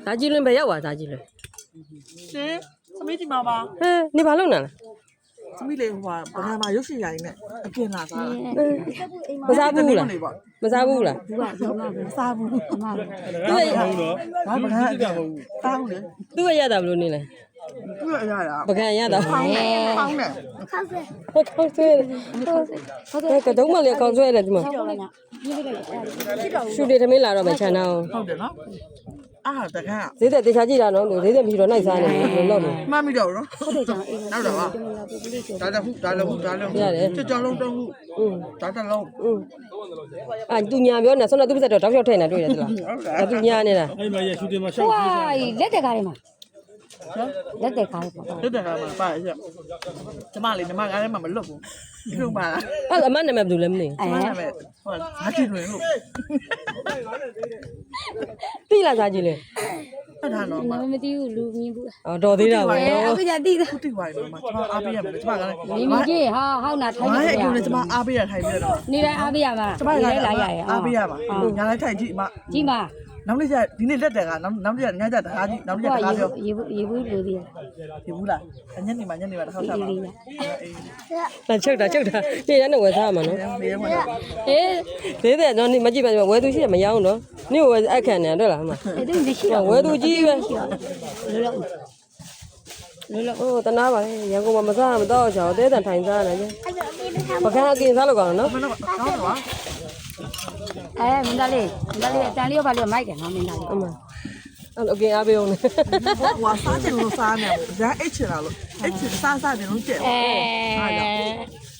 ဒါကြည့်လွင်ပဲရောက်ပါဒါကြည့်လွင် ရှင်သမီးဒီမှာပါ ဟဲနေဘာလုပ်နေလဲ သမီးလေးဟိုဟာဗမာရုပ်ရှင်ရိုင်းနဲ့အကင်လာစားတာ မစားဘူးလားမစားဘူးလား ဘူးကရောင်းလာစားဘူးအမလေး သူ့ရဲ့ ဒါဗမာကစားဘူးလေ သူ့ရဲ့ရတာဘလို့နေလဲ သူ့ရရတာ ပကံရတာ ဖောင်းတယ် ခေါင်းဆွဲတယ်ကတုံးမလေးခေါင်းဆွဲတယ်ဒီမှာရှူတယ်သမင်းလာတော့မယ်ခြံတော့ ဟုတ်တယ်နော်အာတခါ ဈေးသက်တေချာကြည့်တာနော်ဈေးသက်ပြီးတော့နိုင်စားနေတယ်လို့လို့ မှတ်မိတော့နော်ဟုတ်တယ်ကြောင်အေးနောက်တော့ဒါလည်းဟုတ်ဒါလည်းဟုတ်ဒါလည်းဟုတ်ကြောင်လုံးတုံးဟုတ်ဒါတလုံး အာသူညာပြောနေဆွမ်းတော့သူ့ပတ်တော့တောက်လျှောက်ထဲနေတွေ့တယ်သလားဒါသူညာနေတာ အဲ့မှာရရှူတင်မှာရှောက် ဝါလက်တဲ့ကားထဲမှာလက်တဲ့ကားထဲမှာ တက်တယ်ကမှပါရကျမလေးညီမကားထဲမှာမလွတ်ဘူးပြုံးပါလား အဲ့အမနာမည်ဘယ်လိုလဲမသိ ကျမနာမည်ဟောငါကြည့်လွင်လို့ တိလာစားကြည့်လေ ဟုတ်တာနော်မ မသိဘူးလူမြင်ဘူး အော်တော်သေးတာပဲ အခုကျသိတာ ခုတိဝိုင်းတော့မကျမအားပေးရမယ်ကျမကလည်း မိမိကြီးဟာဟောက်နာထိုင် ငါ နေ ရဲ့အ ရ ကျိုးနဲ့ကျမအားပေးရထိုင်ပြီးတော့ နေတိုင်းအားပေးရမှာ ကျမကလည်း လာရရ အားပေးရပါညာလိုက်ထိုင်ကြည့်အမ ကြီးပါ နောက်နေ့ကျဒီနေ့လက်တယ်ကနောက်နေ့ညကျတခါကြည့်နောက်နေ့တခါပြော ရေဘူးလူသေး ဒီဘူးလားညနေမှတစ်ခါဆက်ပါအေး လာချုပ်တာနေရနေဝယ်စားမှာနော် မေးမှာ အေး ဈေးသက်တော့နေမကြည့်ပါနဲ့ဝယ်သူရှိတယ်မရောနော်နေဝယ်အခန့်နေတွေ့လားဟမ အဲ့ဒါမရှိတော့ ဝယ်သူကြီးပဲ လောလော ဟိုတနာပါလေရန်ကုန်မှာမစားမတော့ကြအောင်တဲတန်ထိုင်စားနေကြပကံအကင်စားလို့ကောင်းနော် မင်းတော့ကောင်းတော့ မင်းသားလေးအတန်လေးရောပါလို့မိုက်တယ်နော်မင်းသားလေး အမအဲ့အကင်အားပေးအောင်လေ ဟိုစားတယ်လို့စားနေတယ်ဇာအိတ်ချလာလို့အိတ်ချစားတယ်လို့ကျဲ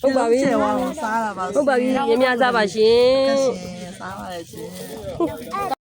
ဟုတ်ပါပြီ ကျဲဝါစားတာပါ ဟုတ်ပါပြီရမြစားပါရှင် စားပါရဲ့ရှင်